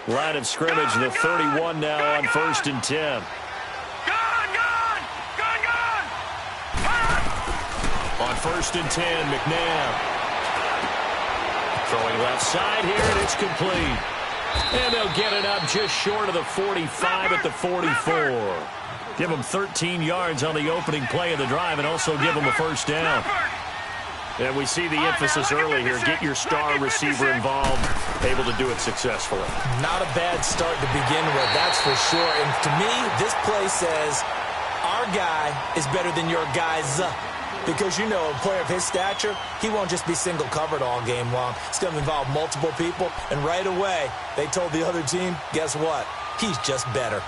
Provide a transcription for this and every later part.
Line of scrimmage, the 31 now on 1st and 10. On 1st and 10, McNabb. Throwing left side here, and it's complete. And they'll get it up just short of the 45 at the 44. Give them 13 yards on the opening play of the drive and also give them a first down. And we see the emphasis early here. Get your star receiver involved, able to do it successfully. Not a bad start to begin with, that's for sure. And to me, this play says our guy is better than your guy's. Because, you know, a player of his stature, he won't just be single covered all game long. It's going to involve multiple people. And right away, they told the other team, guess what? He's just better.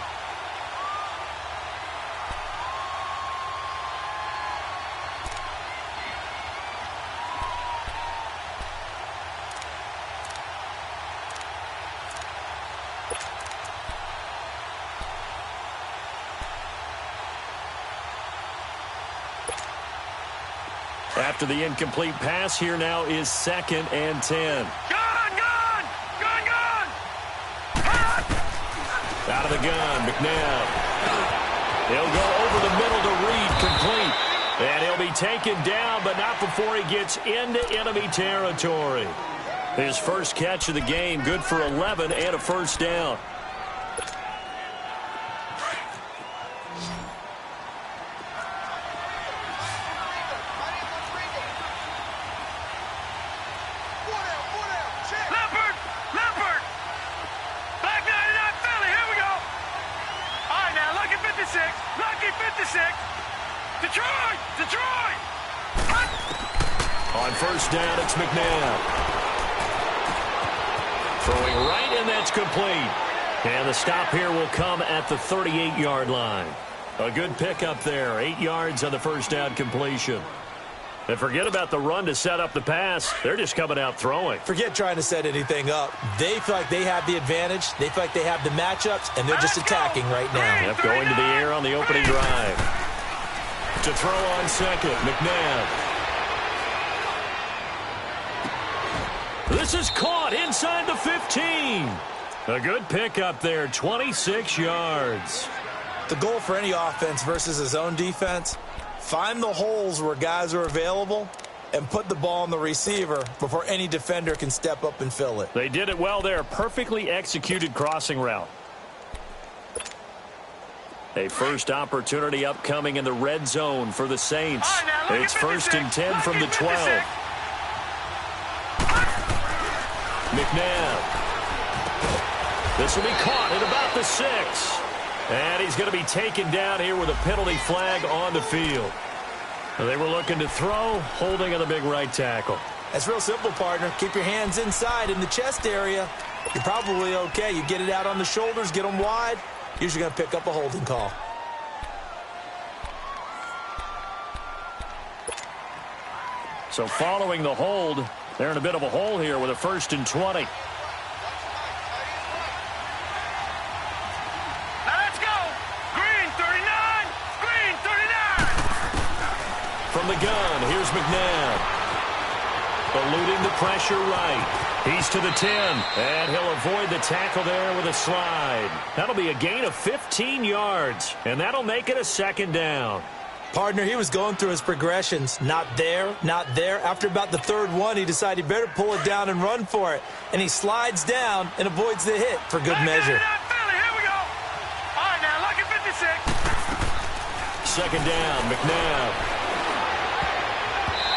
After the incomplete pass, here now is 2nd and 10. Gun! Out of the gun, McNabb. He'll go over the middle to Reed, complete. And he'll be taken down, but not before he gets into enemy territory. His first catch of the game, good for 11 and a first down. Detroit! On first down, it's McNabb. Throwing right, and that's complete. And the stop here will come at the 38-yard line. A good pickup there, 8 yards on the first down completion. And forget about the run to set up the pass. They're just coming out throwing. Forget trying to set anything up. They feel like they have the advantage. They feel like they have the matchups, and they're just attacking right now. Yep, going to the air on the opening drive. To throw on second, McNabb. This is caught inside the 15. A good pickup there, 26 yards. The goal for any offense versus his own defense, find the holes where guys are available and put the ball on the receiver before any defender can step up and fill it. They did it well there. Perfectly executed crossing route. A first opportunity upcoming in the red zone for the Saints. It's 1st and 10 from the 12. McNabb. This will be caught at about the 6. And he's going to be taken down here with a penalty flag on the field. They were looking to throw, holding on the big right tackle. That's real simple, partner. Keep your hands inside in the chest area. You're probably okay. You get it out on the shoulders, get them wide. Usually going to pick up a holding call. So following the hold, they're in a bit of a hole here with a 1st and 20. Now let's go. Green 39. Green 39. From the gun, here's McNabb. Eluding the pressure right. He's to the 10, and he'll avoid the tackle there with a slide. That'll be a gain of 15 yards, and that'll make it a 2nd down. Partner, he was going through his progressions. Not there, not there. After about the 3rd one, he decided he better pull it down and run for it. And he slides down and avoids the hit for good measure. Here we go. All right, now, lucky 56. 2nd down, McNabb.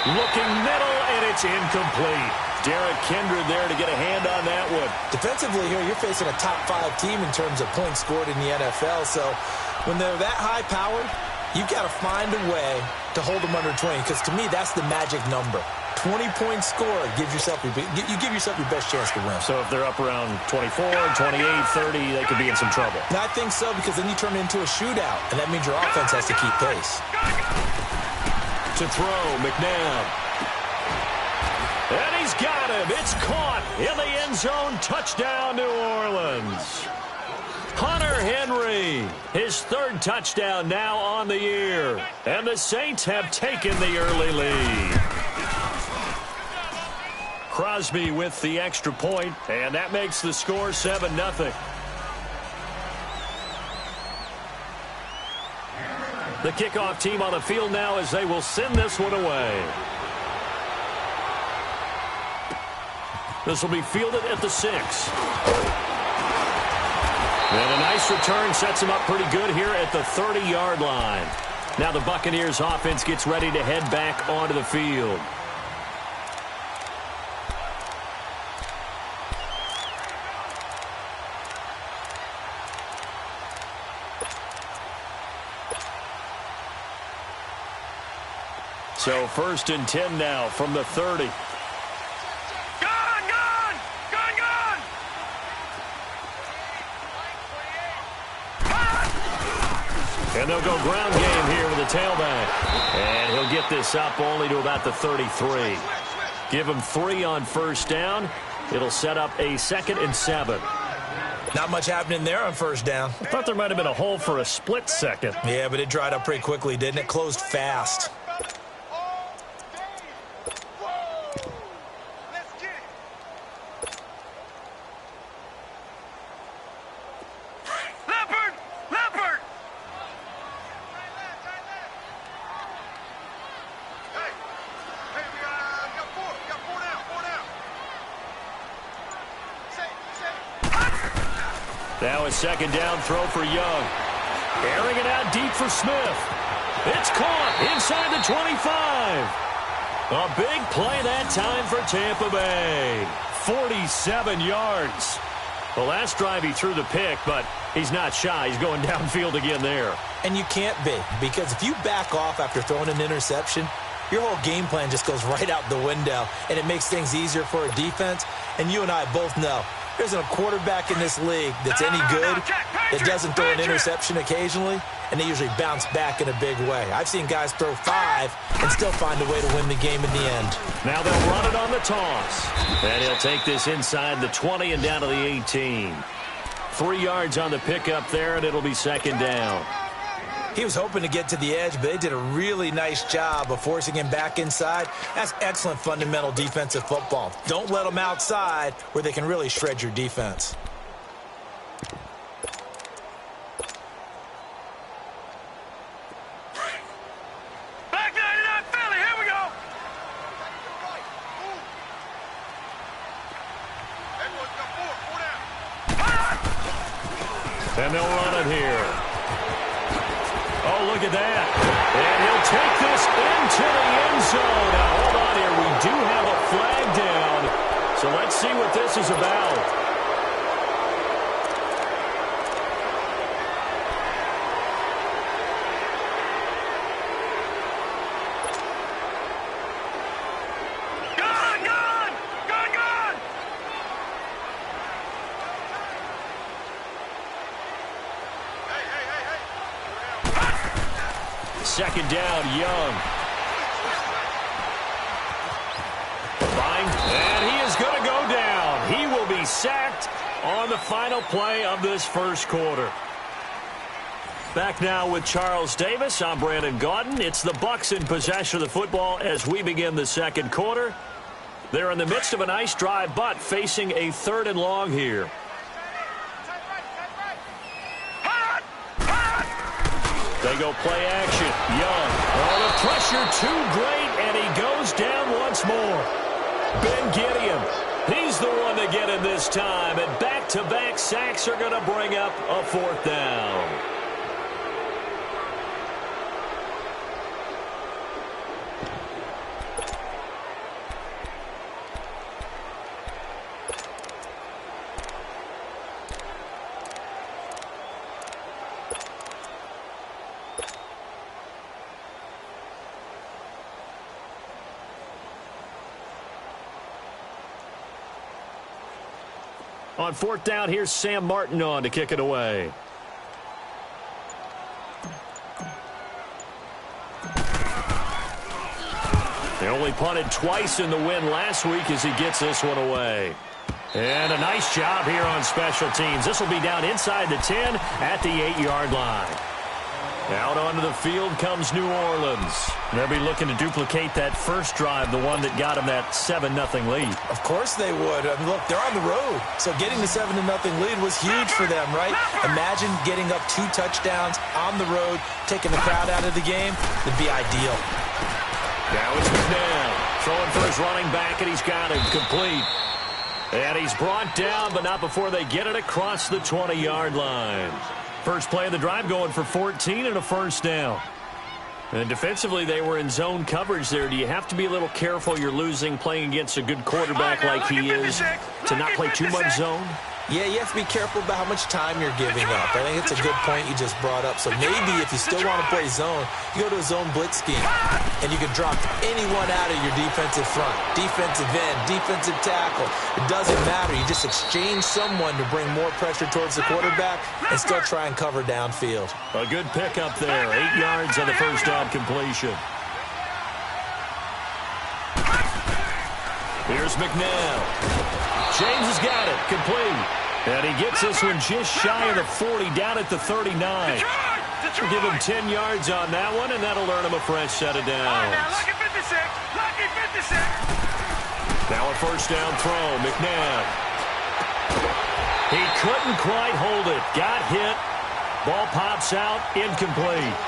Looking middle, and it's incomplete. Derek Kindred there to get a hand on that one. Defensively here, you're facing a top 5 team in terms of points scored in the NFL. So when they're that high-powered, you've got to find a way to hold them under 20. Because to me, that's the magic number. 20-point score gives yourself you give yourself your best chance to win. So if they're up around 24, 28, 30, they could be in some trouble. And I think so, because then you turn it into a shootout, and that means your offense has to keep pace. To throw, McNabb. And he's got him. It's caught in the end zone. Touchdown, New Orleans. Hunter Henry, his 3rd touchdown now on the year. And the Saints have taken the early lead. Crosby with the extra point, and that makes the score 7-0. The kickoff team on the field now as they will send this one away. This will be fielded at the 6. And a nice return sets him up pretty good here at the 30-yard line. Now the Buccaneers offense gets ready to head back onto the field. So 1st and 10 now from the 30. And they'll go ground game here with the tailback. And he'll get this up only to about the 33. Give him 3 on 1st down. It'll set up a 2nd and 7. Not much happening there on 1st down. I thought there might have been a hole for a split second. Yeah, but it dried up pretty quickly, didn't it? Closed fast. Now a 2nd down throw for Young. Airing it out deep for Smith. It's caught inside the 25. A big play that time for Tampa Bay. 47 yards. The last drive he threw the pick, but he's not shy. He's going downfield again there. And you can't be, because if you back off after throwing an interception, your whole game plan just goes right out the window, and it makes things easier for a defense. And you and I both know there isn't a quarterback in this league that's any good that doesn't throw an interception occasionally, and they usually bounce back in a big way. I've seen guys throw 5 and still find a way to win the game in the end. Now they'll run it on the toss. And he'll take this inside the 20 and down to the 18. 3 yards on the pickup there, and it'll be 2nd down. He was hoping to get to the edge, but they did a really nice job of forcing him back inside. That's excellent fundamental defensive football. Don't let them outside where they can really shred your defense. Back 99 Philly, here we go. And they'll run it here. Oh, look at that. And he'll take this into the end zone. Now, hold on here. We do have a flag down. So let's see what this is about. Second down, Young. And he is going to go down. He will be sacked on the final play of this first quarter. Back now with Charles Davis. I'm Brandon Gaudin. It's the Bucs in possession of the football as we begin the second quarter. They're in the midst of a nice drive, but facing a 3rd and long here. They go play action. Young. Oh, the pressure too great, and he goes down once more. Ben Gideon. He's the one to get him this time, and back-to-back sacks are going to bring up a 4th down. On 4th down, here's Sam Martin on to kick it away. They only punted twice in the win last week as he gets this one away. And a nice job here on special teams. This will be down inside the 10 at the 8-yard line. Out onto the field comes New Orleans. They'll be looking to duplicate that first drive, the one that got them that 7-0 lead. Of course they would. I mean, look, they're on the road. So getting the 7-0 lead was huge for them, right? Imagine getting up 2 touchdowns on the road, taking the crowd out of the game. It'd be ideal. Now it's McNabb throwing for his running back, and he's got him complete. And he's brought down, but not before they get it across the 20-yard line. First play of the drive going for 14 and a first down. And defensively, they were in zone coverage there. Do you have to be a little careful you're losing playing against a good quarterback like he is to not play too much zone? Yeah, you have to be careful about how much time you're giving up. I think it's a good point you just brought up. So maybe if you still want to play zone, you go to a zone blitz scheme, and you can drop anyone out of your defensive front, defensive end, defensive tackle. It doesn't matter. You just exchange someone to bring more pressure towards the quarterback and still try and cover downfield. A good pickup there. 8 yards on the first down completion. Here's McNabb. James has got it, complete. And he gets this one just shy of the 40, down at the 39. We'll give him 10 yards on that one, and that'll earn him a fresh set of downs. Lucky 56, lucky 56. Now a first down throw, McNabb. He couldn't quite hold it. Got hit. Ball pops out, incomplete.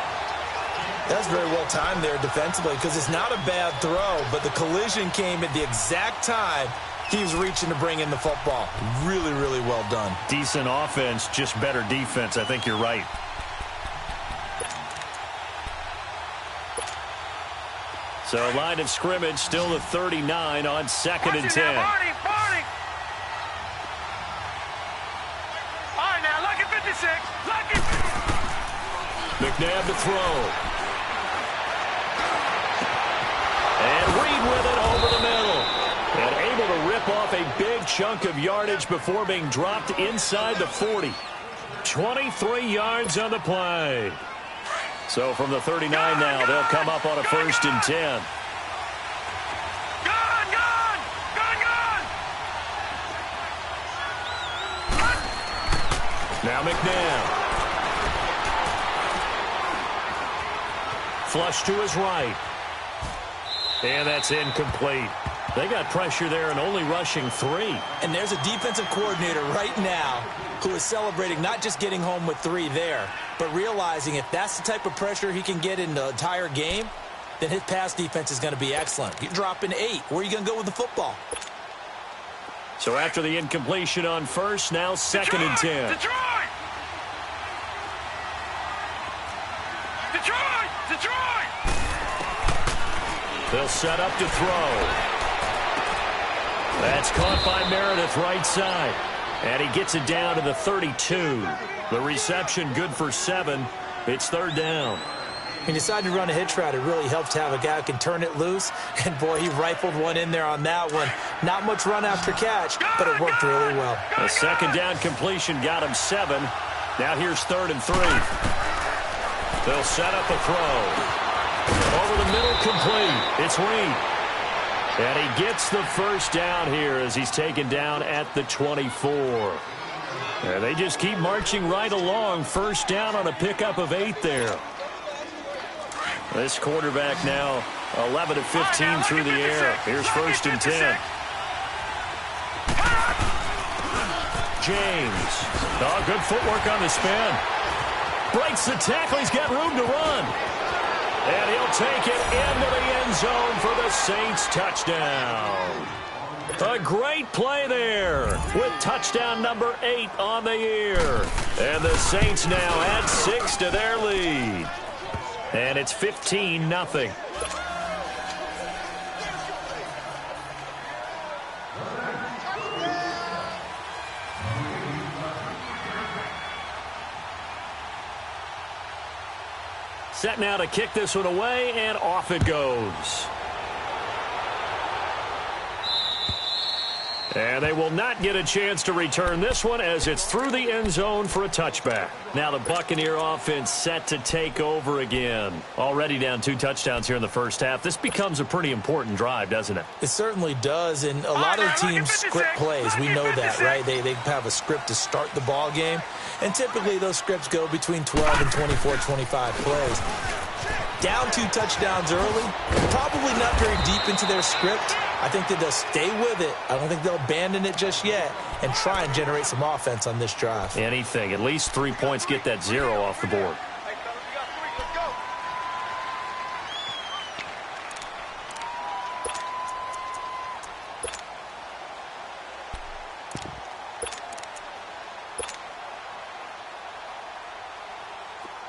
That's very well timed there defensively because it's not a bad throw, but the collision came at the exact time he was reaching to bring in the football. Really, really well done. Decent offense, just better defense. I think you're right. So line of scrimmage still the 39 on 2nd and 10. All right, now, lucky 56, lucky. McNabb to throw. And Reed with it over the middle. And able to rip off a big chunk of yardage before being dropped inside the 40. 23 yards on the play. So from the 39 now, they'll come up on a 1st and 10. Now McNabb. Flush to his right. And that's incomplete. They got pressure there and only rushing 3. And there's a defensive coordinator right now who is celebrating not just getting home with 3 there, but realizing if that's the type of pressure he can get in the entire game, then his pass defense is going to be excellent. You're dropping 8. Where are you going to go with the football? So after the incompletion on first, now 2nd and 10. Detroit! They'll set up to throw. That's caught by Meredith right side. And he gets it down to the 32. The reception good for 7. It's 3rd down. He decided to run a hitch route. It really helps to have a guy who can turn it loose. And, boy, he rifled one in there on that one. Not much run after catch, but it worked really well. A 2nd down completion got him 7. Now here's 3rd and 3. They'll set up a throw. Over the middle, complete. It's Reed. And he gets the first down here as he's taken down at the 24. And they just keep marching right along. First down on a pickup of 8 there. This quarterback now 11 of 15 through the air. Here's 1st and 10. James. Oh, good footwork on the spin. Breaks the tackle. He's got room to run. And he'll take it into the end zone for the Saints touchdown. A great play there with touchdown number 8 on the year. And the Saints now add 6 to their lead. And it's 15-0. Set now to kick this one away, and off it goes. And they will not get a chance to return this one as it's through the end zone for a touchback. Now the Buccaneer offense set to take over again. Already down 2 touchdowns here in the first half. This becomes a pretty important drive, doesn't it? It certainly does, and a lot of teams script plays. We know that, right? They have a script to start the ball game, and typically those scripts go between 12 and 24, 25 plays. Down 2 touchdowns early, probably not very deep into their script. I think that they'll stay with it. I don't think they'll abandon it just yet and try and generate some offense on this drive. Anything. At least 3 points, get that 0 off the board.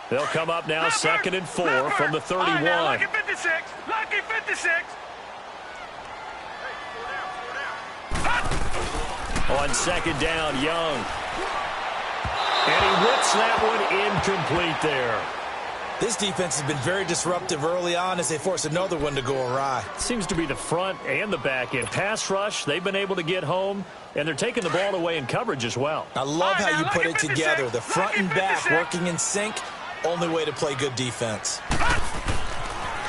They'll come up now, 2nd and 4 from the 31. Lucky 56. Lucky 56. On 2nd down, Young. And he whips that one incomplete there. This defense has been very disruptive early on as they force another one to go awry. Seems to be the front and the back end. Pass rush, they've been able to get home, and they're taking the ball away in coverage as well. I love how you put it together. The front and back working in sync. Only way to play good defense.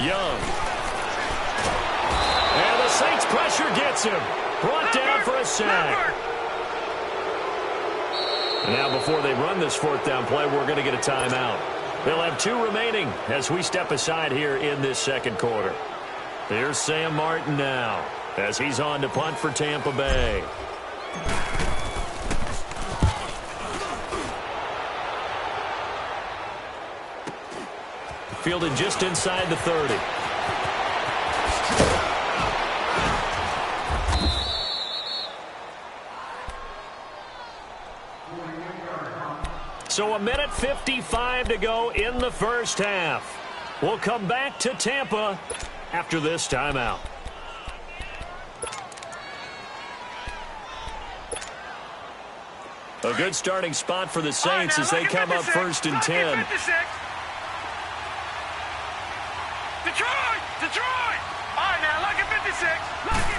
Young. And the Saints pressure gets him. Brought down for a sack. And now before they run this 4th down play, we're going to get a timeout. They'll have 2 remaining as we step aside here in this 2nd quarter. Here's Sam Martin now as he's on to punt for Tampa Bay. Fielded just inside the 30. So 1:55 to go in the first half. We'll come back to Tampa after this timeout. A good starting spot for the Saints as they come up 1st and 10. Detroit! All right, now, lucky 56. Lucky.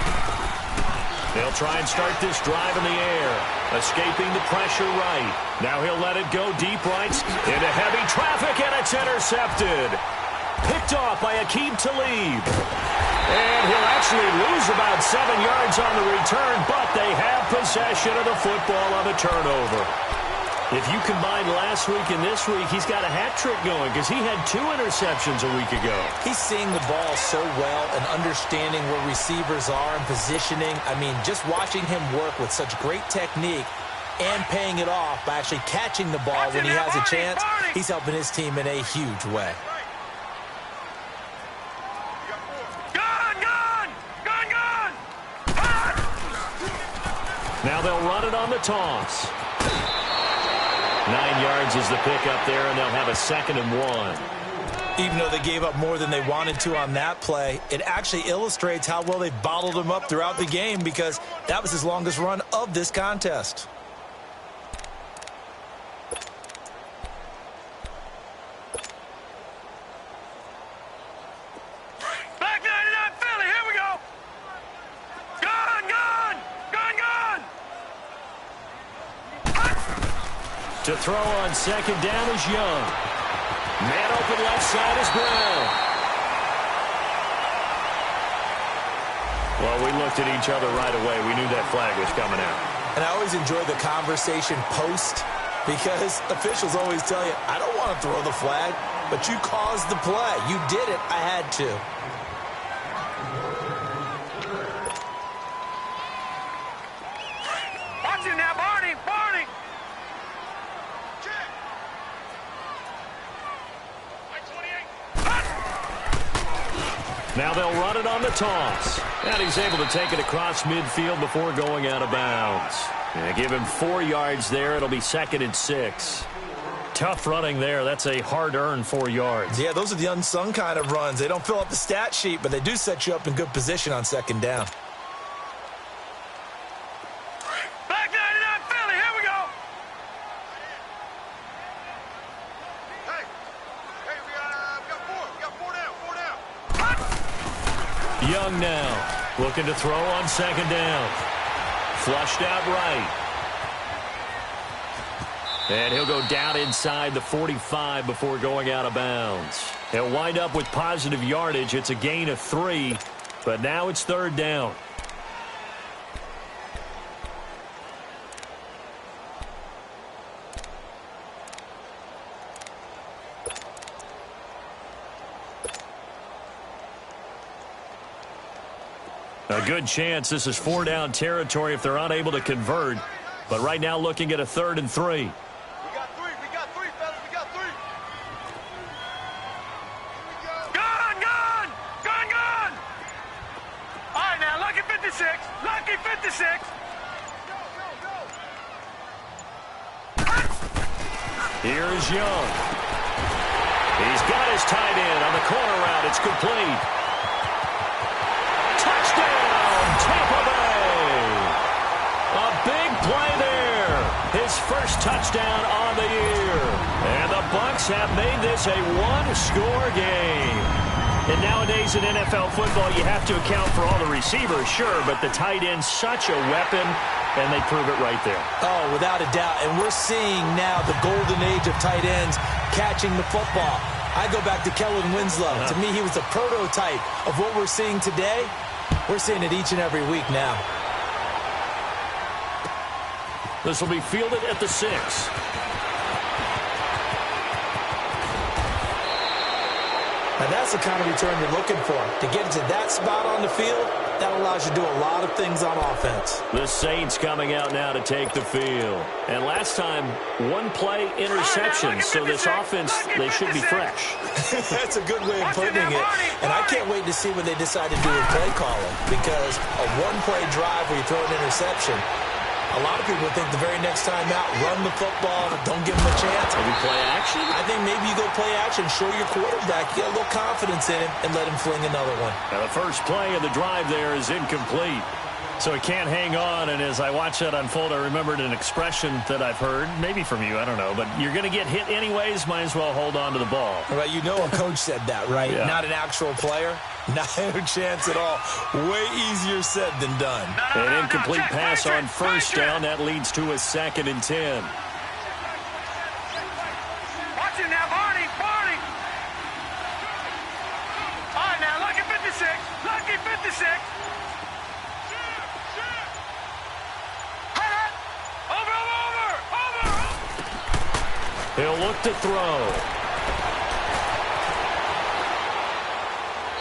They'll try and start this drive in the air. Escaping the pressure right. Now he'll let it go deep right into heavy traffic, and it's intercepted. Picked off by Aqib Talib. And he'll actually lose about 7 yards on the return, but they have possession of the football on the turnover. If you combine last week and this week, he's got a hat trick going because he had 2 interceptions a week ago. He's seeing the ball so well and understanding where receivers are and positioning. I mean, just watching him work with such great technique and paying it off by actually catching the ball when he has a chance, he's helping his team in a huge way. Now they'll run it on the toss. 9 yards is the pickup there, and they'll have a 2nd and 1. Even though they gave up more than they wanted to on that play, it actually illustrates how well they've bottled him up throughout the game because that was his longest run of this contest. Back 99 Philly, here we go. Gun! To throw on 2nd down is Young. Man open left side is Brown. Well, we looked at each other right away. We knew that flag was coming out. And I always enjoy the conversation post because officials always tell you, I don't want to throw the flag, but you caused the play. You did it. I had to. Watch it now, Barney. Now they'll run it on the toss. And he's able to take it across midfield before going out of bounds. And give him 4 yards there. It'll be 2nd and 6. Tough running there. That's a hard-earned 4 yards. Yeah, those are the unsung kind of runs. They don't fill up the stat sheet, but they do set you up in good position on 2nd down. Back 99 Philly, here we go. Hey, we got 4 down. Young now looking to throw on 2nd down. Flushed out right. And he'll go down inside the 45 before going out of bounds. He'll wind up with positive yardage. It's a gain of 3, but now it's third down. A good chance this is 4-down territory if they're unable to convert. But right now looking at a 3rd and 3. We got 3, fellas, we got 3. Gun! All right, now, lucky 56. Lucky 56. Here's Young. He's got his tight end on the corner route. It's complete. Touchdown, Tampa Bay. A big play there. His first touchdown on the year. And the Bucs have made this a one-score game. And nowadays in NFL football, you have to account for all the receivers, sure, but the tight end's such a weapon, and they prove it right there. Oh, without a doubt. And we're seeing now the golden age of tight ends catching the football. I go back to Kellen Winslow. To me, he was a prototype of what we're seeing today. We're seeing it each and every week now. This will be fielded at the 6. Now, that's the kind of return you're looking for. To get to that spot on the field, that allows you to do a lot of things on offense. The Saints coming out now to take the field. And last time, one-play interception, so this offense, they should be fresh. That's a good way of putting it. And I can't wait to see what they decide to do with play calling, because a one-play drive where you throw an interception, a lot of people think the very next time out, run the football, don't give them a chance. Maybe play action? I think maybe you go play action, show your quarterback, get a little confidence in him, and let him fling another one. Now the first play of the drive there is incomplete. So he can't hang on, and as I watch that unfold, I remembered an expression that I've heard, maybe from you, I don't know, but you're going to get hit anyways, might as well hold on to the ball. Right, you know a coach said that, right? Yeah. Not an actual player. Not a chance at all. Way easier said than done. An incomplete pass on first down. That leads to a 2nd and 10. Watch it now, Barney. All right, now, lucky 56. Lucky 56. Over. He'll look to throw.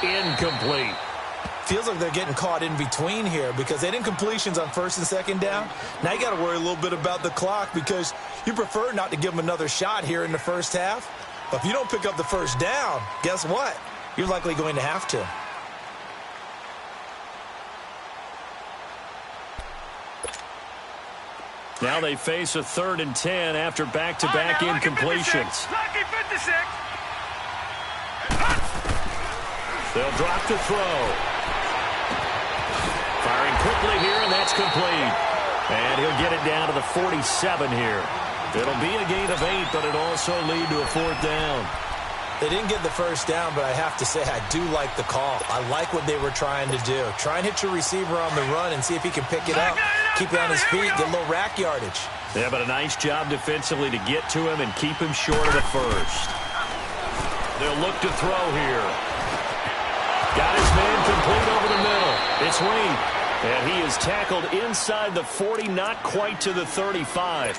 Incomplete. Feels like they're getting caught in between here because they didn't completions on 1st and 2nd down. Now you got to worry a little bit about the clock because you prefer not to give them another shot here in the first half. But if you don't pick up the first down, guess what? You're likely going to have to. Now they face a 3rd and 10 after back-to-back incompletions. Lucky 56. They'll drop to throw. Firing quickly here, and that's complete. And he'll get it down to the 47 here. It'll be a gain of 8, but it'll also lead to a 4th down. They didn't get the first down, but I have to say I do like the call. I like what they were trying to do. Try and hit your receiver on the run and see if he can pick it up. Keep it on his feet, get a little rack yardage. Yeah, but a nice job defensively to get to him and keep him short of the first. They'll look to throw here. Got his man complete over the middle. It's Reed. And he is tackled inside the 40, not quite to the 35.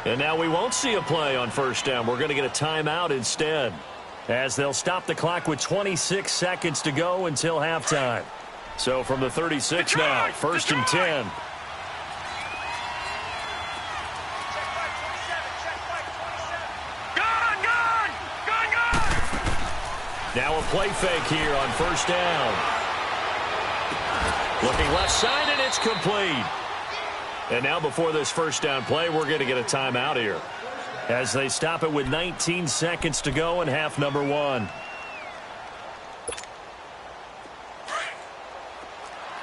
And now we won't see a play on first down. We're going to get a timeout instead, as they'll stop the clock with 26 seconds to go until halftime. So from the 36 now, 1st and 10. Now a play fake here on first down. Looking left side, and it's complete. And now before this first down play, we're going to get a timeout here, as they stop it with 19 seconds to go in half number 1.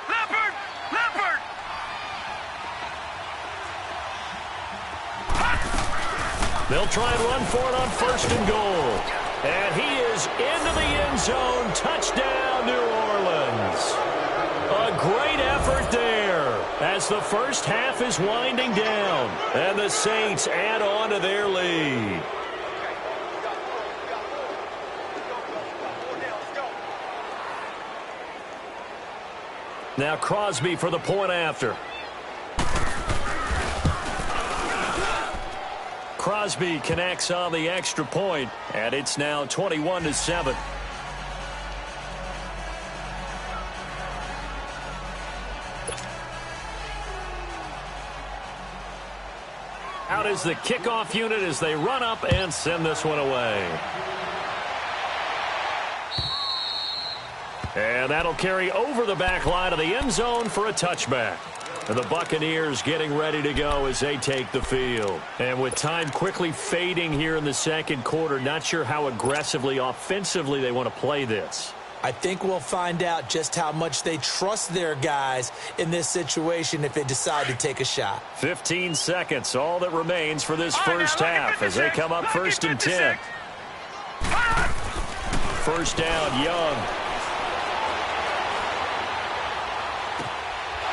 Leopard! They'll try and run for it on 1st and goal. And he is into the end zone. Touchdown, New Orleans. A great effort there. as the first half is winding down, and the Saints add on to their lead. Now Crosby for the point after. Crosby connects on the extra point, and it's now 21-7. Out is the kickoff unit as they run up and send this one away. And that'll carry over the back line of the end zone for a touchback. And the Buccaneers getting ready to go as they take the field. And with time quickly fading here in the second quarter, not sure how aggressively, offensively they want to play this. I think we'll find out just how much they trust their guys in this situation if they decide to take a shot. 15 seconds, all that remains for this first half as they come up first and 10. First down, Young.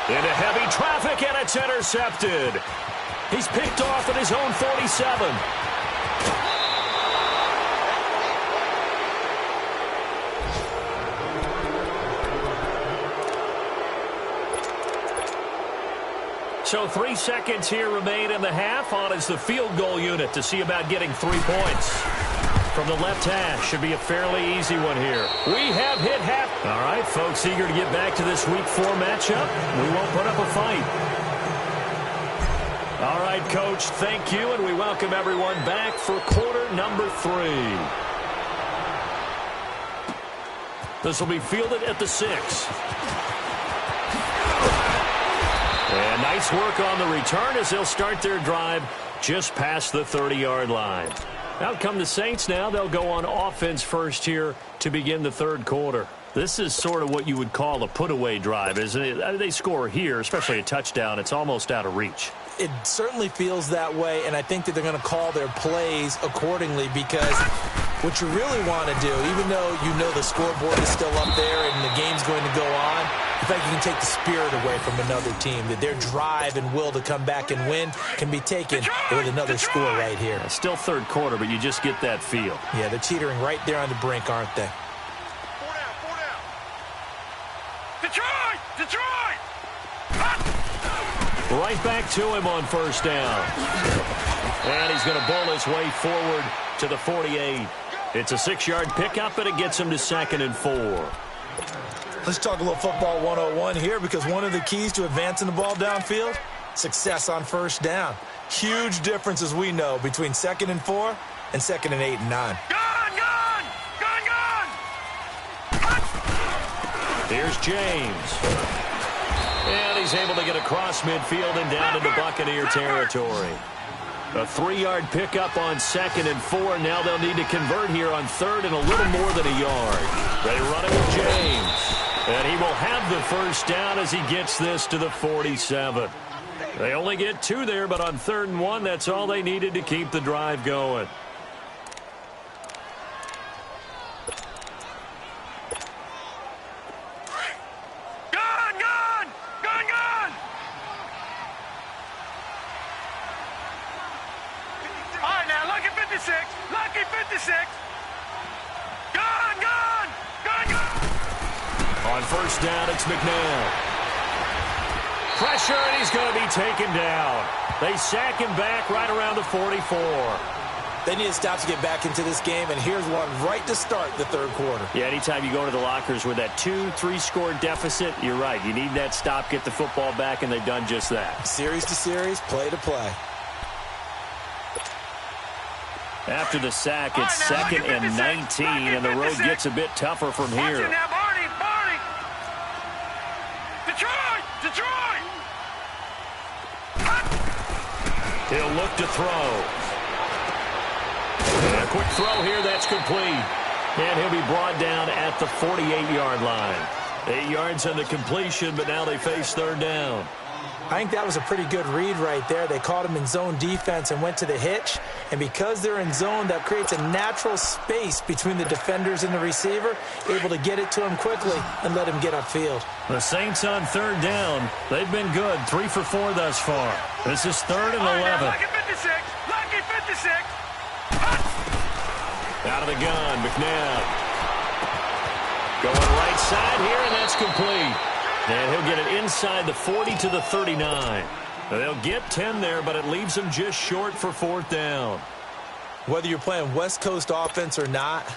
Into heavy traffic, and it's intercepted. He's picked off at his own 47. So 3 seconds here remain in the half. On is the field goal unit to see about getting 3 points. From the left hash, should be a fairly easy one here. We have hit half. All right, folks, eager to get back to this Week 4 matchup. We won't put up a fight. All right, Coach, thank you, and we welcome everyone back for quarter number 3. This will be fielded at the 6. And nice work on the return as they'll start their drive just past the 30-yard line. Out come the Saints now. They'll go on offense first here to begin the third quarter. This is sort of what you would call a put-away drive, isn't it? They score here, especially a touchdown. It's almost out of reach. It certainly feels that way, and I think that they're going to call their plays accordingly because what you really want to do, even though you know the scoreboard is still up there and the game's going to go on, in fact, you can take the spirit away from another team, that their drive and will to come back and win can be taken with another score right here. Still third quarter, but you just get that feel. Yeah, they're teetering right there on the brink, aren't they? 4 down. Detroit! Detroit! Right back to him on first down. And he's going to bowl his way forward to the 48. It's a 6-yard pickup, and it gets him to 2nd and 4. Let's talk a little football 101 here because one of the keys to advancing the ball downfield, success on first down. Huge difference, as we know, between 2nd and 4 and 2nd and 8 and 9. Here's James. And he's able to get across midfield and down into Buccaneer territory. A 3-yard pickup on 2nd and 4. Now they'll need to convert here on 3rd and a little more than a yard. They run it with James. And he will have the first down as he gets this to the 47. They only get 2 there, but on 3rd and 1, that's all they needed to keep the drive going. Lucky 56. Gone. On first down, it's McNair. Pressure, and he's going to be taken down. They sack him back right around the 44. They need to stop to get back into this game, and here's one right to start the third quarter. Yeah, anytime you go to the lockers with that 2-3 score deficit, you're right. You need that stop, get the football back, and they've done just that. Series to series, play to play. After the sack, it's 2nd and 19, and the road gets a bit tougher from here. Barney. Detroit. He'll look to throw. And a quick throw here, that's complete. And he'll be brought down at the 48-yard line. 8 yards on the completion, but now they face 3rd down. I think that was a pretty good read right there. They caught him in zone defense and went to the hitch. And because they're in zone, that creates a natural space between the defenders and the receiver, able to get it to him quickly and let him get upfield. The Saints on third down. They've been good, 3 for 4 thus far. This is 3rd and 11. Lucky 56. Lucky 56. Out of the gun, McNabb. Going right side here, and that's complete. And he'll get it inside the 40 to the 39. They'll get 10 there, but it leaves them just short for 4th down. Whether you're playing West Coast offense or not,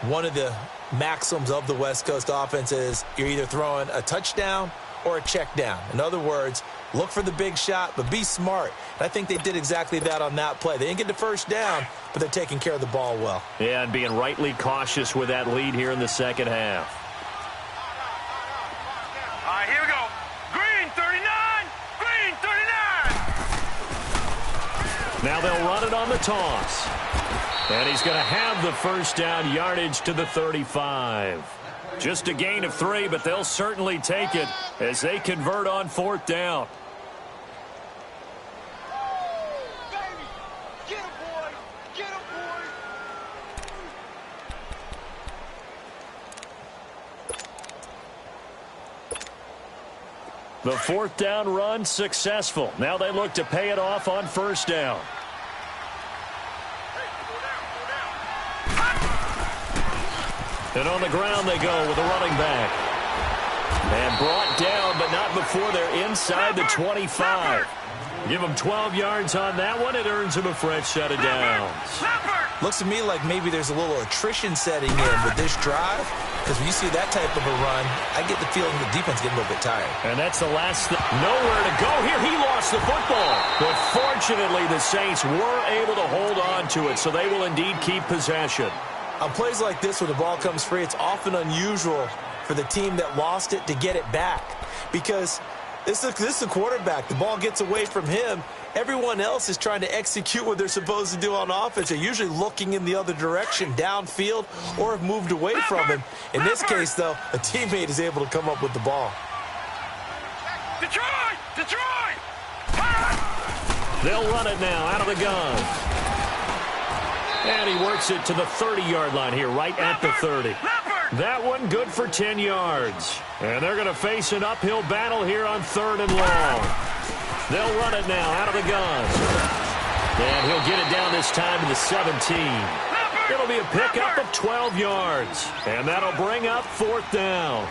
one of the maxims of the West Coast offense is you're either throwing a touchdown or a check down. In other words, look for the big shot, but be smart. And I think they did exactly that on that play. They didn't get the first down, but they're taking care of the ball well. Yeah, and being rightly cautious with that lead here in the second half. All right, here we go. Green 39. Green 39. Now they'll run it on the toss. And he's going to have the first down, yardage to the 35. Just a gain of 3, but they'll certainly take it as they convert on 4th down. Get him, boy. Get him, boy. The 4th down run successful. Now they look to pay it off on 1st down. And on the ground they go with a running back. And brought down, but not before they're inside the 25. Give them 12 yards on that one. It earns them a fresh set of downs. Looks to me like maybe there's a little attrition setting in with this drive, because when you see that type of a run, I get the feeling the defense getting a little bit tired. And that's the last thing. Nowhere to go here. He lost the football. But fortunately, the Saints were able to hold on to it, so they will indeed keep possession. On plays like this where the ball comes free, it's often unusual for the team that lost it to get it back, because this is the quarterback. The ball gets away from him. Everyone else is trying to execute what they're supposed to do on offense. They're usually looking in the other direction, downfield, or have moved away from him. In this case, though, a teammate is able to come up with the ball. Detroit! Detroit! They'll run it now out of the gun. And he works it to the 30-yard line here, right at the 30. That one good for 10 yards. And they're going to face an uphill battle here on 3rd and long. They'll run it now out of the gun. And he'll get it down this time to the 17. It'll be a pickup of 12 yards. And that'll bring up 4th down.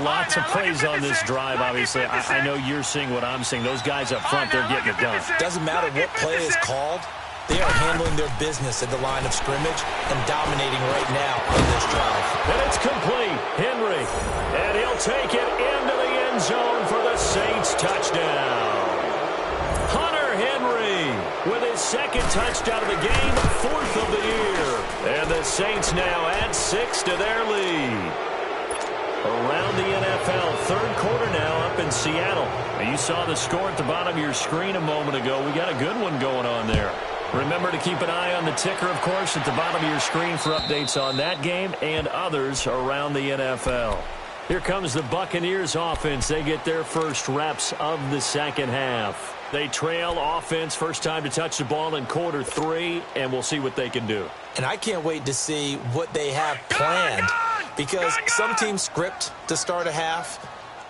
Lots of praise on this drive, obviously. I know you're seeing what I'm seeing. Those guys up front, they're getting it done. Doesn't matter what play is called. They are handling their business at the line of scrimmage and dominating right now on this drive. And it's complete. Henry. And he'll take it into the end zone for the Saints touchdown. Hunter Henry with his 2nd touchdown of the game, 4th of the year. And the Saints now add 6 to their lead. Around the NFL, 3rd quarter now up in Seattle. Now you saw the score at the bottom of your screen a moment ago. We got a good one going on there. Remember to keep an eye on the ticker, of course, at the bottom of your screen for updates on that game and others around the NFL. Here comes the Buccaneers offense. They get their first reps of the second half. They trail offense, first time to touch the ball in quarter 3, and we'll see what they can do. And I can't wait to see what they have planned, because some teams script to start a half.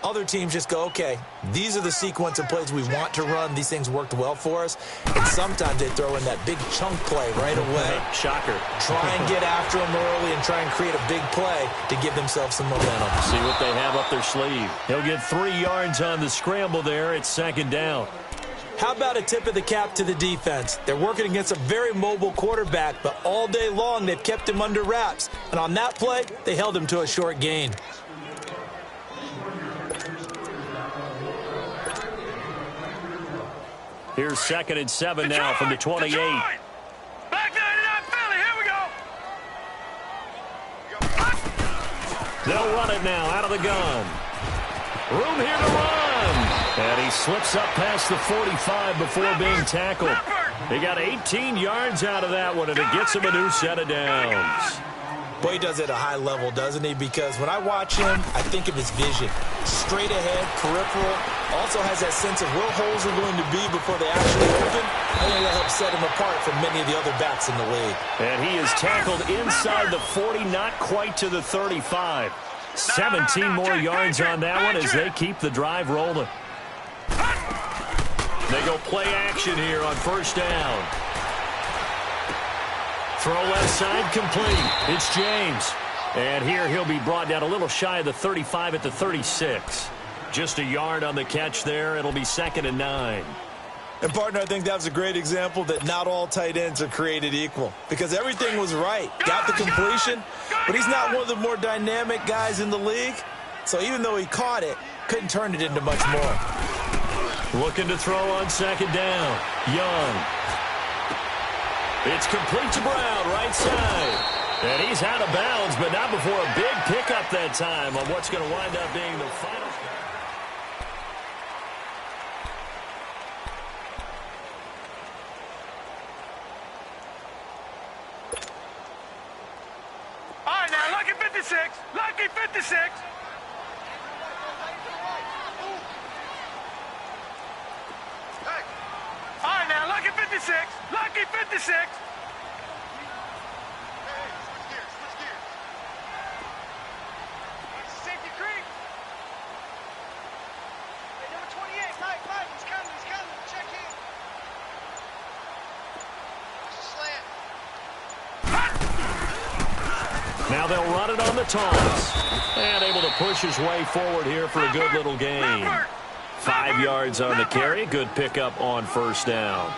Other teams just go, okay, these are the sequence of plays we want to run. These things worked well for us. And sometimes they throw in that big chunk play right away. Shocker. Try and get after them early and try and create a big play to give themselves some momentum. See what they have up their sleeve. He'll get 3 yards on the scramble there. It's 2nd down. How about a tip of the cap to the defense? They're working against a very mobile quarterback, but all day long they've kept him under wraps. And on that play, they held him to a short gain. Here's 2nd and 7 now from the 28. Detroit! Back 99 Philly, here we go. They'll run it now out of the gun. Room here to run. And he slips up past the 45 before being tackled. He got 18 yards out of that one, and it gets him a new set of downs. Boy, he does it at a high level, doesn't he? Because when I watch him, I think of his vision. Straight ahead, peripheral, Also has that sense of where holes are going to be before they actually open. I think that helps set him apart from many of the other backs in the league. And he is tackled inside the 40, not quite to the 35. 17 more yards on that one as they keep the drive rolling. They go play action here on first down. Throw left side complete. It's James. And here he'll be brought down a little shy of the 35 at the 36. Just a yard on the catch there. It'll be 2nd and 9. And, partner, I think that was a great example that not all tight ends are created equal because everything was right. Got the completion, but he's not one of the more dynamic guys in the league. So even though he caught it, couldn't turn it into much more. Looking to throw on 2nd down. Young. It's complete to Brown, right side. And he's out of bounds, but not before a big pickup that time on what's going to wind up being the final. All right, now, lucky 56. Lucky 56. All right, now, lucky 56. Lucky 56. Safety creep. Hey, number 28, Mike, he's coming, check in. Slant. Now they'll run it on the toss. And able to push his way forward here for a good little gain. 5 yards on the carry. Good pickup on first down.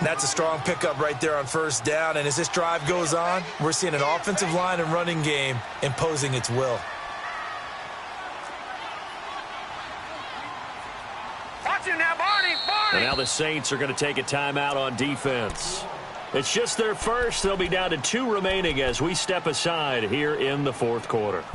That's a strong pickup right there on first down. And as this drive goes on, we're seeing an offensive line and running game imposing its will. Watch him now, Barney. And now the Saints are going to take a timeout on defense. It's just their first. They'll be down to 2 remaining as we step aside here in the 4th quarter.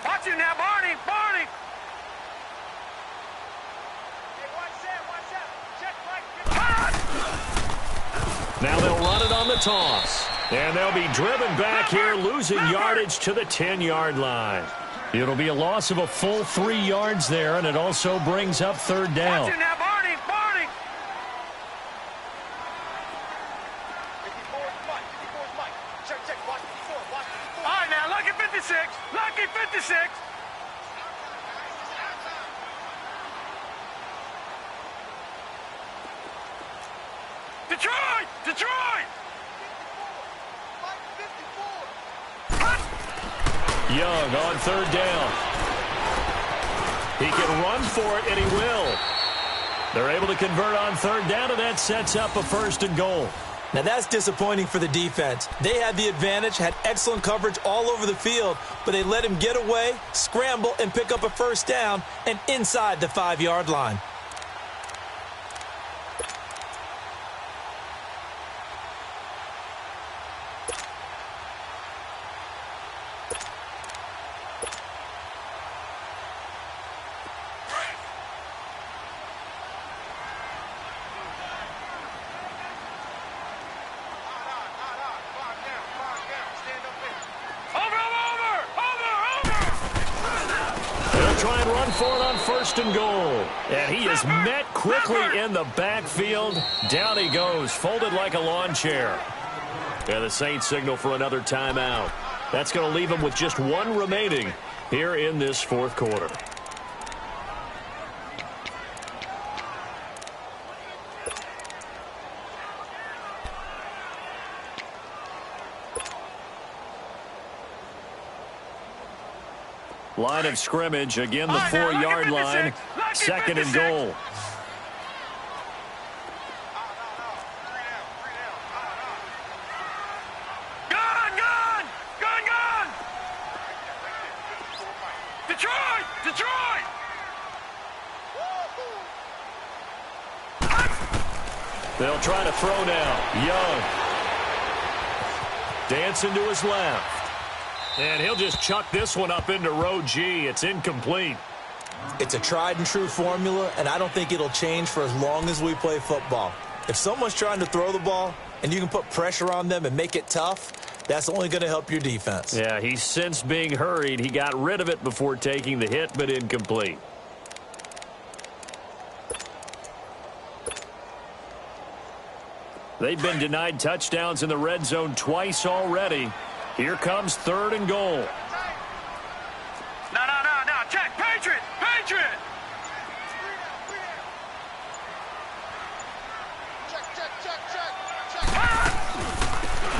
Watch him now, Barney. Hey, watch that. Check right. Now they'll run it on the toss. And they'll be driven back here, losing yardage to the 10-yard line. It'll be a loss of a full 3 yards there, and it also brings up 3rd down. Watch him now, Barney. 54's Mike. Check. Watch 54. All right, now, lucky 56. Lucky 56. Detroit! Young on 3rd down. He can run for it, and he will. They're able to convert on 3rd down, and that sets up a 1st and goal. Now that's disappointing for the defense. They had the advantage, had excellent coverage all over the field, but they let him get away, scramble, and pick up a 1st down and inside the 5-yard line. Try and run for it on 1st and goal. And he is met quickly in the backfield. Down he goes, folded like a lawn chair. And the Saints signal for another timeout. That's going to leave them with just 1 remaining here in this 4th quarter. Line of scrimmage, again the 4-yard line, 2nd and goal. Gun! Detroit! They'll try to throw now. Young. Dancing to his left. And he'll just chuck this one up into row G. It's incomplete. It's a tried-and-true formula, and I don't think it'll change for as long as we play football. If someone's trying to throw the ball and you can put pressure on them and make it tough, that's only going to help your defense. Yeah, he's since being hurried. He got rid of it before taking the hit, but incomplete. They've been denied touchdowns in the red zone twice already. Here comes 3rd and goal. No. Check. Patriot.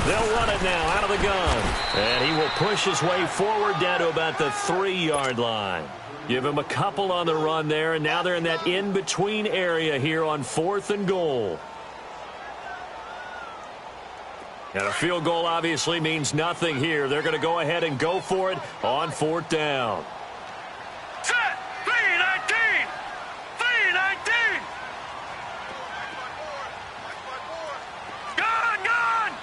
They'll run it now out of the gun. And he will push his way forward down to about the 3-yard line. Give him a couple on the run there, and now they're in that in-between area here on 4th and goal. And a field goal obviously means nothing here. They're going to go ahead and go for it on 4th down. Set. 3-19. Gun.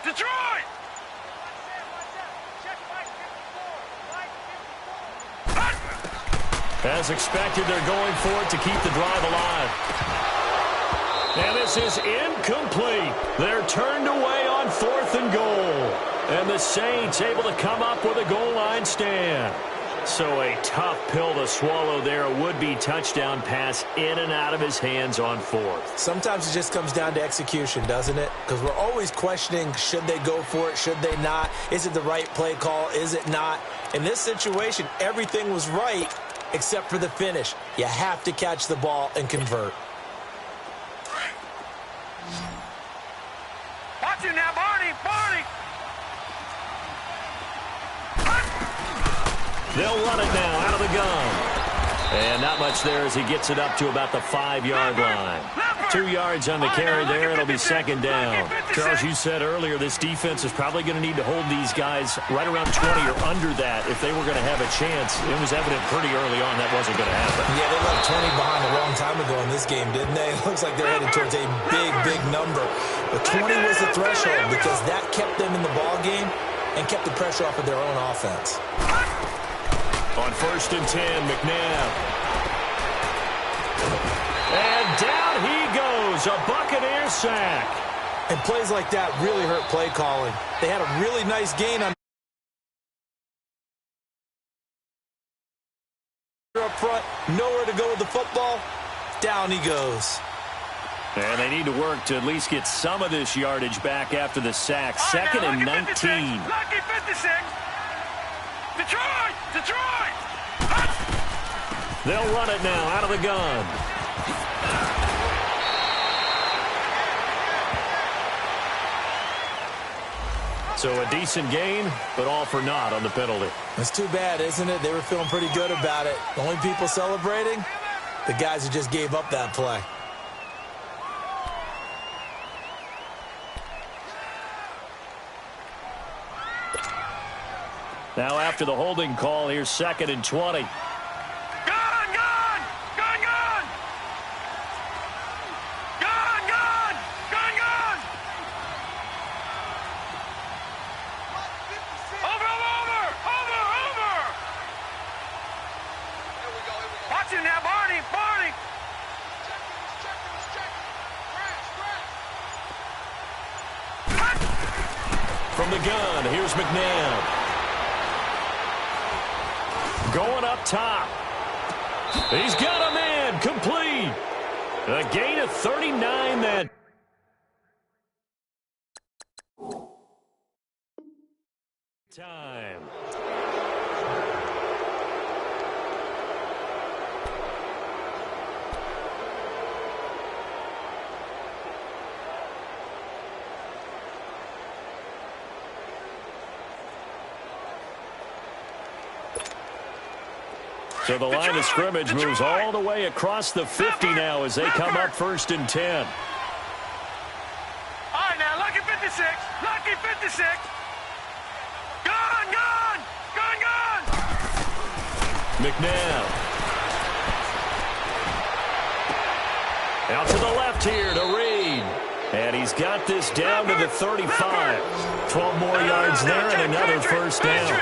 Detroit. As expected, they're going for it to keep the drive alive. And this is incomplete. They're turned away on 4th and goal. And the Saints able to come up with a goal line stand. So a tough pill to swallow there. A would-be touchdown pass in and out of his hands on 4th. Sometimes it just comes down to execution, doesn't it? Because we're always questioning, should they go for it, should they not? Is it the right play call, is it not? In this situation, everything was right except for the finish. You have to catch the ball and convert. Watch you now, Barney. They'll run it now out of the gun. And not much there as he gets it up to about the 5-yard line. 2 yards on the carry there. It'll be 2nd down. Charles, you said earlier this defense is probably going to need to hold these guys right around 20 or under that if they were going to have a chance. It was evident pretty early on that wasn't going to happen. Yeah, they left 20 behind a long time ago in this game, didn't they? It looks like they're headed towards a big number. But 20 was the threshold because that kept them in the ball game and kept the pressure off of their own offense. On 1st and 10, McNabb. And down he goes, a Buccaneer sack. And plays like that really hurt play calling. They had a really nice gain on up front, nowhere to go with the football. Down he goes. And they need to work to at least get some of this yardage back after the sack. 2nd and 19. Lucky 56. Detroit! They'll run it now out of the gun. So a decent gain, but all for naught on the penalty. That's too bad, isn't it? They were feeling pretty good about it. The only people celebrating, the guys who just gave up that play. Now after the holding call, here's 2nd and 20. Gun! Over! Watch him now, Barney! From the gun, here's McNabb. Going up top. He's got a man. Complete. A gain of 39 that time. So the line of scrimmage moves all the way across the 50 now as they come up 1st and 10. All right, now, lucky 56. 56. Gone. McNabb. Out to the left here to Reed. And he's got this down to the 35. 12 more yards there and another first down.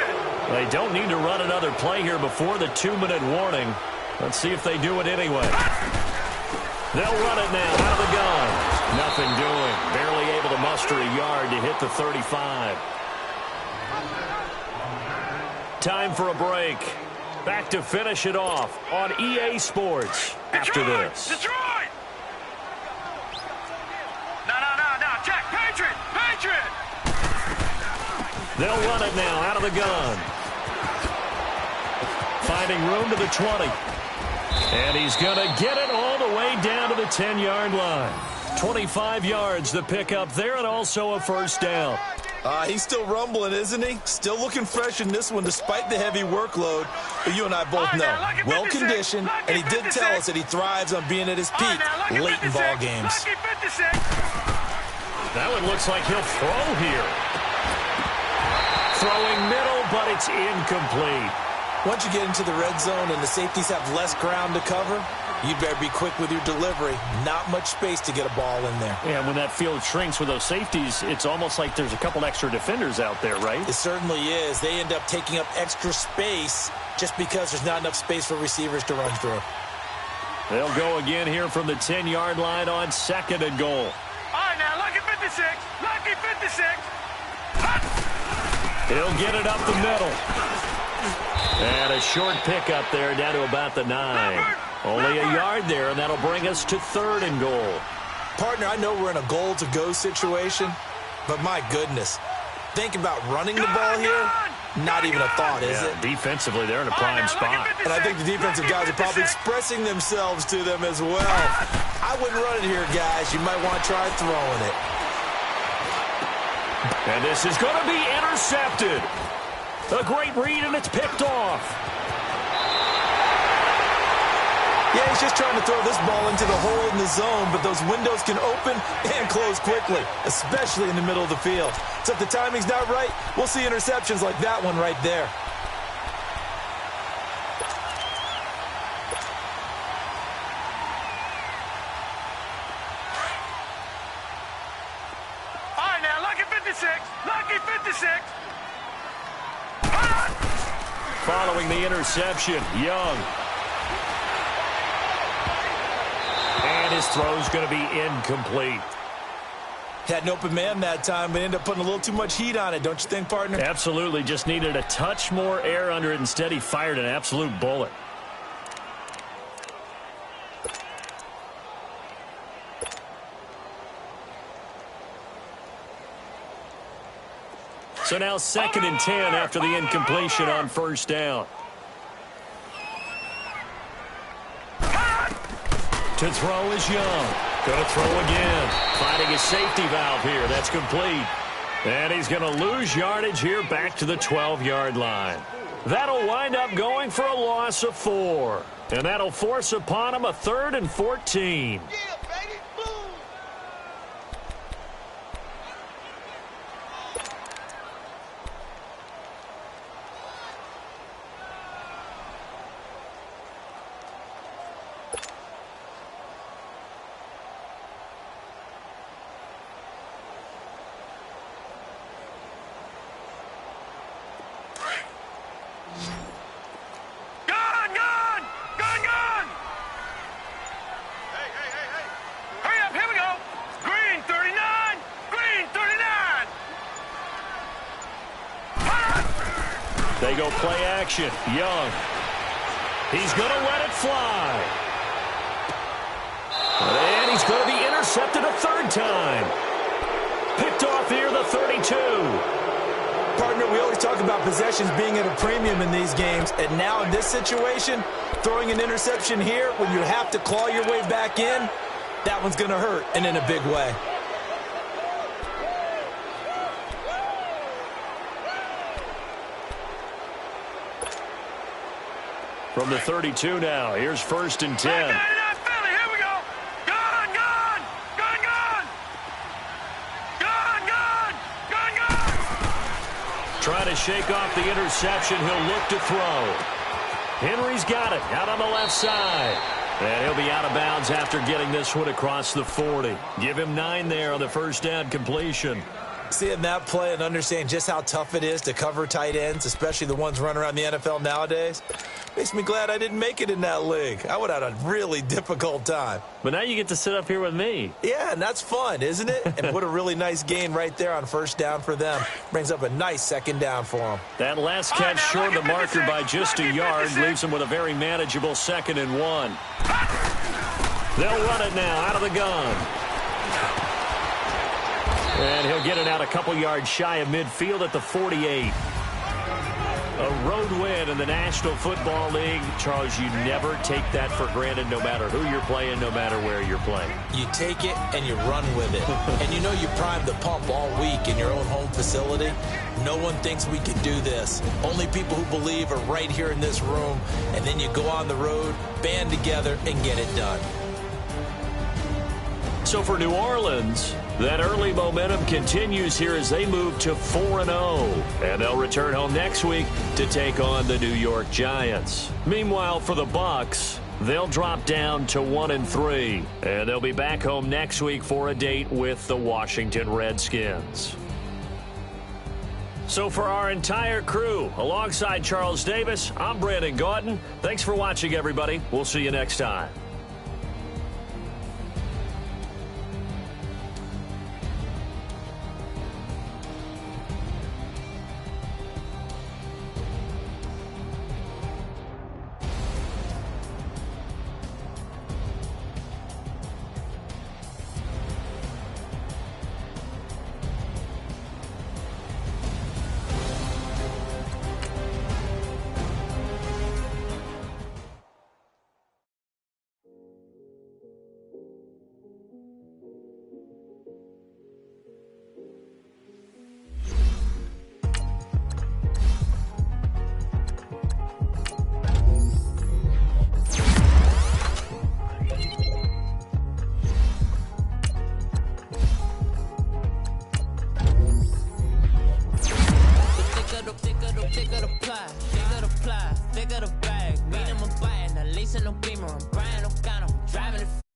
They don't need to run another play here before the 2-minute warning. Let's see if they do it anyway. They'll run it now out of the gun. Nothing doing. Barely able to muster a yard to hit the 35. Time for a break. Back to finish it off on EA Sports after this. Detroit! No. Check. Patriot! They'll run it now out of the gun. Finding room to the 20. And he's going to get it all the way down to the 10-yard line. 25 yards the pickup there and also a first down. He's still rumbling, isn't he? Still looking fresh in this one despite the heavy workload. But you and I both know, well-conditioned, and he did tell us that he thrives on being at his peak late in ball games. That one looks like he'll throw here. Throwing middle, but it's incomplete. Once you get into the red zone and the safeties have less ground to cover, you'd better be quick with your delivery. Not much space to get a ball in there. Yeah, when that field shrinks with those safeties, it's almost like there's a couple extra defenders out there, right? It certainly is. They end up taking up extra space just because there's not enough space for receivers to run through. They'll go again here from the 10-yard line on 2nd and goal. All right, now, lucky 56. He'll get it up the middle. And a short pickup there down to about the 9. Only a yard there, and that'll bring us to 3rd and goal. Partner, I know we're in a goal-to-go situation, but my goodness, think about running the ball here, not even a thought, is it? Defensively, they're in a prime spot. And I think the defensive guys are probably expressing themselves to them as well. I wouldn't run it here, guys. You might want to try throwing it. And this is going to be intercepted. A great read, and it's picked off. Yeah, he's just trying to throw this ball into the hole in the zone, but those windows can open and close quickly, especially in the middle of the field. So if the timing's not right, we'll see interceptions like that one right there. All right, now, lucky 56. Following the interception, Young. And his throw's going to be incomplete. Had an open man that time, but ended up putting a little too much heat on it, don't you think, partner? Absolutely. Just needed a touch more air under it. Instead, he fired an absolute bullet. So now 2nd and 10 after the incompletion on first down. To throw is Young. Going to throw again. Finding his safety valve here. That's complete. And he's going to lose yardage here back to the 12-yard line. That'll wind up going for a loss of 4. And that'll force upon him a 3rd and 14. They go play action. Young. He's going to let it fly. And he's going to be intercepted a 3rd time. Picked off here, the 32. Partner, we always talk about possessions being at a premium in these games. And now in this situation, throwing an interception here when you have to claw your way back in, that one's going to hurt, and in a big way. From the 32 now, here's 1st and 10. Trying to shake off the interception. He'll look to throw. Henry's got it out on the left side. And he'll be out of bounds after getting this one across the 40. Give him 9 there on the first down completion. Seeing that play and understanding just how tough it is to cover tight ends, especially the ones running around the NFL nowadays, makes me glad I didn't make it in that league. I would have had a really difficult time. But now you get to sit up here with me. Yeah, and that's fun, isn't it? And what a really nice gain right there on first down for them. Brings up a nice second down for them. That last catch short of the marker by just a yard leaves them with a very manageable 2nd and 1. They'll run it now out of the gun. And he'll get it out a couple yards shy of midfield at the 48. A road win in the National Football League. Charles, you never take that for granted no matter who you're playing, no matter where you're playing. You take it and you run with it. And you know you primed the pump all week in your own home facility. No one thinks we can do this. Only people who believe are right here in this room. And then you go on the road, band together, and get it done. So for New Orleans, that early momentum continues here as they move to 4-0. And they'll return home next week to take on the New York Giants. Meanwhile, for the Bucs, they'll drop down to 1-3. And they'll be back home next week for a date with the Washington Redskins. So for our entire crew, alongside Charles Davis, I'm Brandon Gautin. Thanks for watching, everybody. We'll see you next time. Bigger the bag, meet him a buy, and the lace in no beamer. I'm Brian O'Connell, driving it.